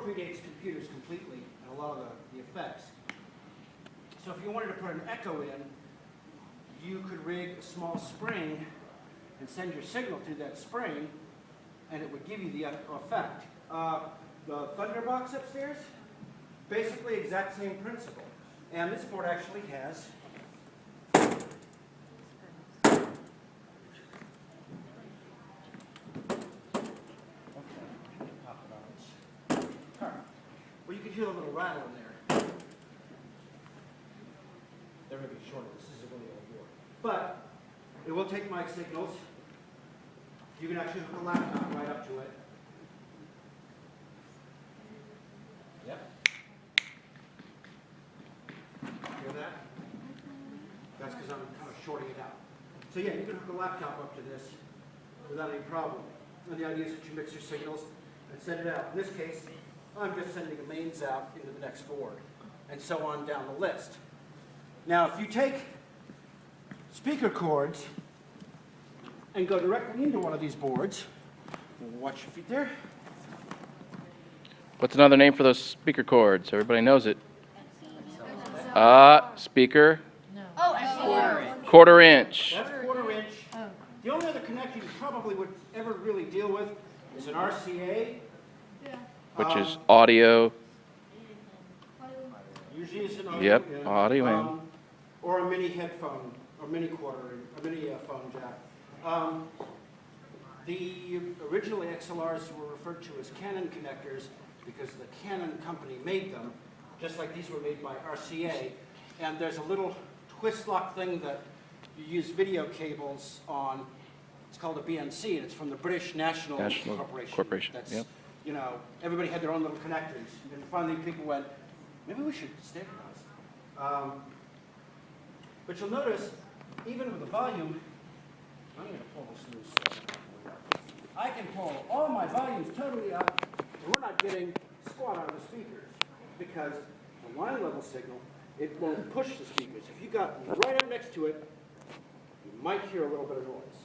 predates computers completely and a lot of the effects. So if you wanted to put an echo in, you could rig a small spring and send your signal through that spring, and it would give you the effect. The Thunderbox upstairs, basically exact same principle. And this board actually has well, you can hear a little rattle in there. They're going to be shorter. This is a really old board. But it will take mic signals. You can actually hook a laptop right up to it. Yep. Hear that? That's because I'm kind of shorting it out. So yeah, you can hook a laptop up to this without any problem. And the idea is that you mix your signals and send it out. In this case, I'm just sending the mains out into the next board, and so on down the list. Now, if you take speaker cords and go directly into one of these boards, watch your feet there. What's another name for those speaker cords? Everybody knows it. Speaker. No. Oh, quarter inch. That's quarter inch. Oh. The only other connector you probably would ever really deal with is an RCA. Yeah. Which is audio. Usually it's an audio. Yep, audio in. Or a mini headphone, or mini phone jack. The originally XLRs were referred to as Canon connectors because the Canon company made them, just like these were made by RCA. And there's a little twist lock thing that you use video cables on. It's called a BNC, and it's from the British National Corporation. That's, yep. You know, everybody had their own little connectors. And finally people went, maybe we should standardize. But you'll notice, even with the volume, I'm going to pull this loose. I can pull all my volumes totally up, and we're not getting squat out of the speakers because the line level signal, it won't push the speakers. If you got right up next to it, you might hear a little bit of noise,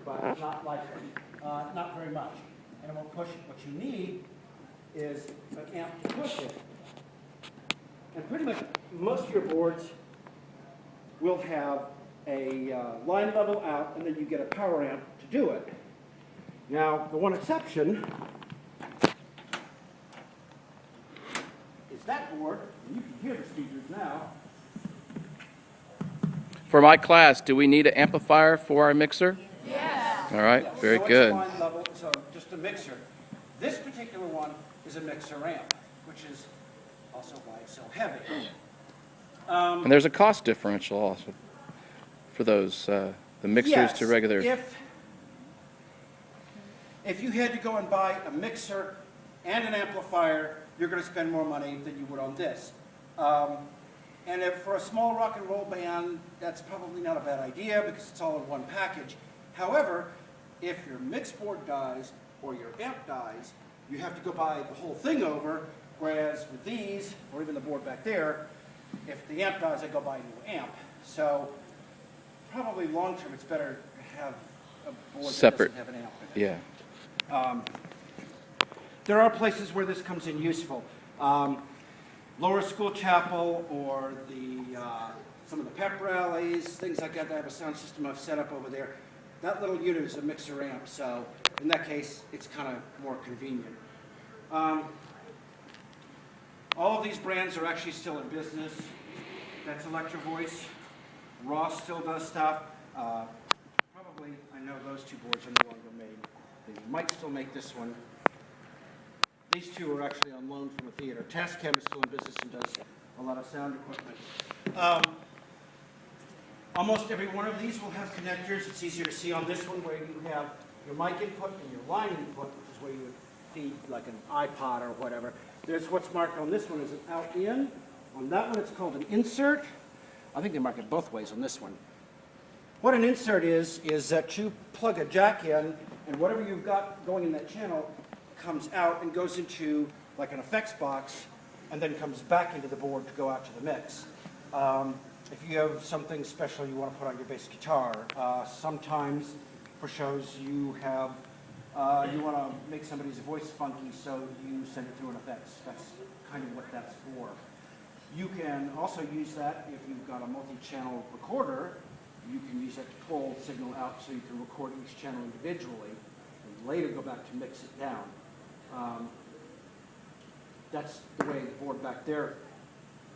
but not likely, not very much. And it won't push it. What you need is an amp to push it. And pretty much most of your boards will have a line level out, and then you get a power amp to do it. Now, the one exception is that board, and you can hear the speakers now. For my class, do we need an amplifier for our mixer? Yeah. All right, Yeah. very So good. it's a line level, so just a mixer. This particular one is a mixer amp, which is also why it's so heavy. And there's a cost differential also for those, the mixers yes, to regular. If you had to go and buy a mixer and an amplifier, you're going to spend more money than you would on this. And if for a small rock and roll band, that's probably not a bad idea because it's all in one package. However, if your mix board dies or your amp dies, you have to go buy the whole thing over, whereas with these, or even the board back there, if the amp dies, I go buy a new amp. So probably long term, it's better to have a board Separate. that doesn't have an amp in it. Yeah. There are places where this comes in useful. Lower School Chapel or some of the pep rallies, things like that. I have a sound system I've set up over there. That little unit is a mixer amp, so in that case, it's kind of more convenient. All of these brands are actually still in business. That's Electro Voice. Ross still does stuff. Probably, I know those two boards are no longer made. They might still make this one. These two are actually on loan from a theater. Tascam is still in business and does a lot of sound equipment. Almost every one of these will have connectors. It's easier to see on this one where you have your mic input and your line input, which is where you would feed like an iPod or whatever. There's what's marked on this one as an out-in. On that one, it's called an insert. I think they mark it both ways on this one. What an insert is that you plug a jack in, and whatever you've got going in that channel comes out and goes into like an effects box, and then comes back into the board to go out to the mix. If you have something special you want to put on your bass guitar, sometimes for shows you have You want to make somebody's voice funky, so you send it through an effects. That's kind of what that's for. You can also use that if you've got a multi-channel recorder. You can use that to pull signal out so you can record each channel individually and later go back to mix it down. That's the way the board back there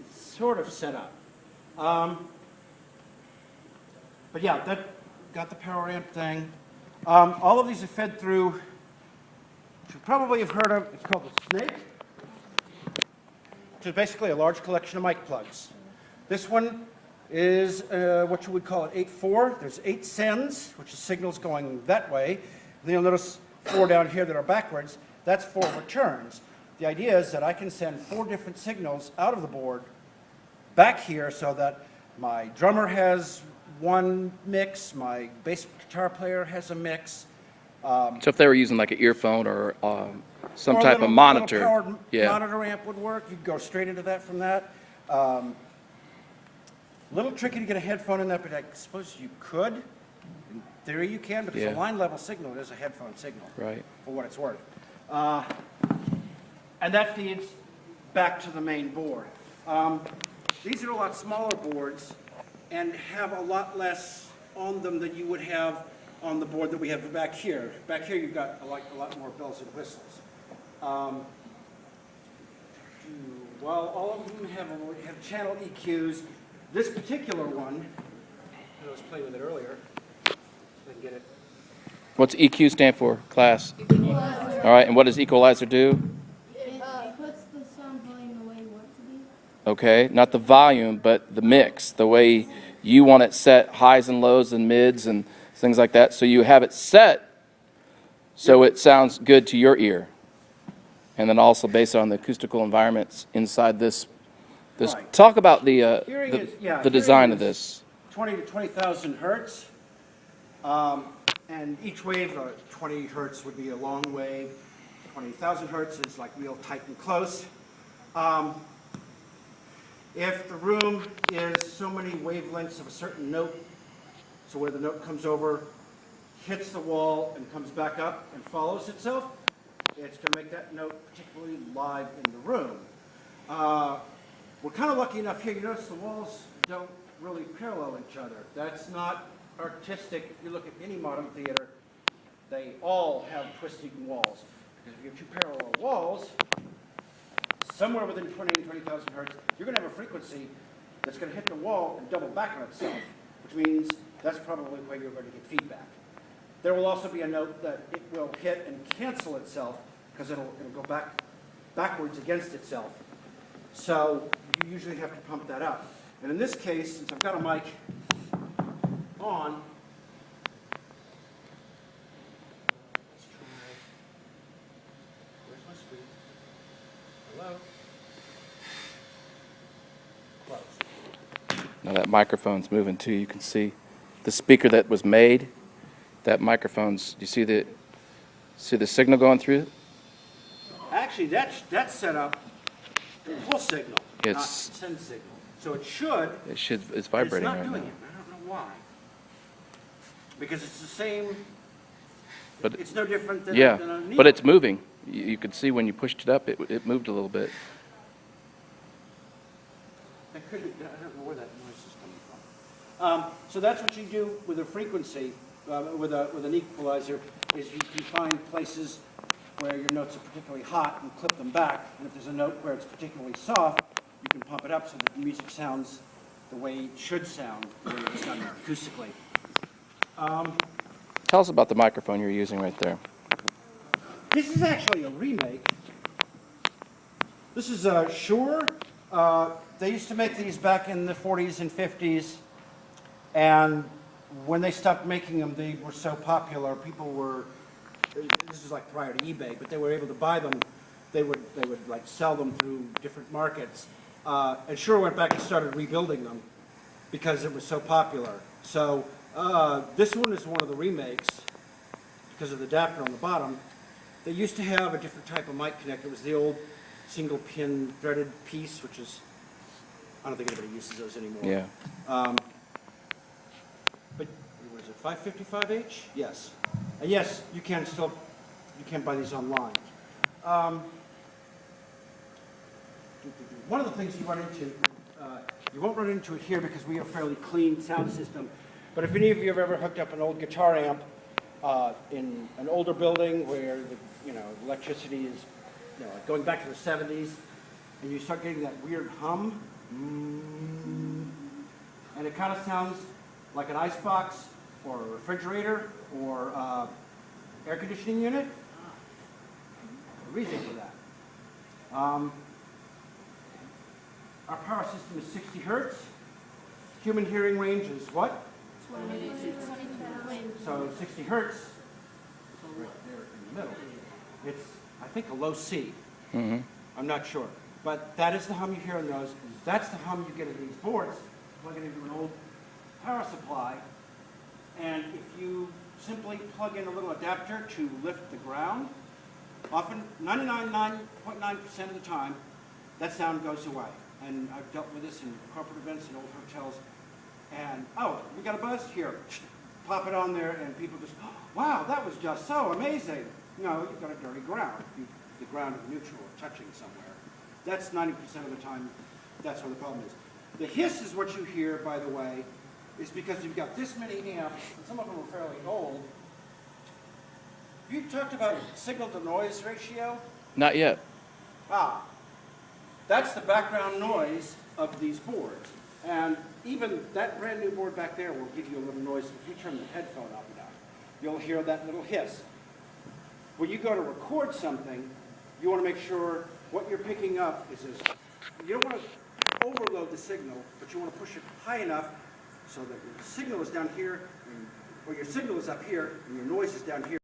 is sort of set up. But yeah, that got the power amp thing. All of these are fed through, which you probably have heard of, it's called the Snake, which is basically a large collection of mic plugs. This one is what you would call an 8-4. There's 8 sends, which is signals going that way. Then you'll notice 4 down here that are backwards. That's 4 returns. The idea is that I can send 4 different signals out of the board back here so that my drummer has one mix, my bass guitar player has a mix. So if they were using like an earphone or some Or a type little- of monitor, little powered yeah, monitor amp would work. You could go straight into that from that. A little tricky to get a headphone in that, but I suppose you could. In theory, you can, because Yeah. a line level signal is a headphone signal, right. for what it's worth. And that feeds back to the main board. These are a lot smaller boards and have a lot less on them than you would have on the board that we have back here. Back here, you've got a lot more bells and whistles. Well, all of them have channel EQs. This particular one, I was playing with it earlier. If I can get it. What's EQ stand for, class? All right, and what does equalizer do? It puts the sound volume the way you want it to be. Okay, not the volume, but the mix, the way you want it set, highs and lows and mids and things like that. So you have it set so it sounds good to your ear. And then also based on the acoustical environments inside this. Right. Talk about the Hearing is- yeah, the design hearing of is this. 20 to 20,000 hertz. And each wave, 20 hertz would be a long wave. 20,000 hertz is like real tight and close. If the room is so many wavelengths of a certain note, so where the note comes over, hits the wall and comes back up and follows itself, it's going to make that note particularly live in the room. We're kind of lucky enough here. You notice the walls don't really parallel each other. That's not artistic. If you look at any modern theater, they all have twisting walls. Because if you have 2 parallel walls, somewhere within 20 and 20,000 hertz, you're going to have a frequency that's going to hit the wall and double back on itself, which means that's probably where you're going to get feedback. There will also be a note that it will hit and cancel itself because it'll go backwards against itself. So you usually have to pump that up. And in this case, since I've got a mic on, let's try, where's my screen? Hello? Close. Now that microphone's moving too. You can see the speaker that was made. That microphone's. You see the signal going through? Actually, that's set up for full signal, not It's- send signal. So it should. It's vibrating It's not right doing now. it. I don't know why. Because it's the same. But It's no different than, yeah, than a needle. but it's moving. You could see when you pushed it up, it moved a little bit. I don't know where that noise is coming from. So that's what you do with a frequency, with an equalizer, is you can find places where your notes are particularly hot and clip them back. And if there's a note where it's particularly soft, you can pump it up so that the music sounds the way it should sound, the way it's done acoustically. Tell us about the microphone you're using right there. This is actually a remake. This is Shure. They used to make these back in the 40s and 50s, and when they stopped making them, they were so popular. People were. This is like prior to eBay, but they were able to buy them. They would like sell them through different markets, and Shure went back and started rebuilding them because it was so popular. So this one is one of the remakes because of the adapter on the bottom. They used to have a different type of mic connector. It was the old single pin threaded piece, which is, I don't think anybody uses those anymore. Yeah. But what is it, 555H? Yes. And yes, you can still You can't buy these online. One of the things you run into, you won't run into it here because we have a fairly clean sound system, but if any of you have ever hooked up an old guitar amp in an older building where the electricity is like going back to the 70s, and you start getting that weird hum, and it kind of sounds like an icebox or a refrigerator or air conditioning unit. The reason for that. Our power system is 60 hertz. Human hearing range is what? 20 to 25. So 60 hertz, right there in the middle. It's, I think, a low C. Mm-hmm. I'm not sure. But that is the hum you hear in those. That's the hum you get in these boards. Plug it into an old power supply. And if you simply plug in a little adapter to lift the ground, often 99.9% of the time, that sound goes away. And I've dealt with this in corporate events in old hotels. And, oh, we got a buzz here. Plop it on there, and people just, oh, wow, that was just so amazing. No, you've got a dirty ground. The ground is neutral or touching somewhere. That's 90% of the time, that's where the problem is. The hiss is what you hear, by the way, is because you've got this many amps, and some of them are fairly old. You talked about signal-to-noise ratio. Not yet. Ah, that's the background noise of these boards. And even that brand new board back there will give you a little noise. If you turn the headphone up and down, you'll hear that little hiss. When you go to record something, you want to make sure what you're picking up is you don't want to overload the signal, but you want to push it high enough so that your signal is down here, or your signal is up here, and your noise is down here.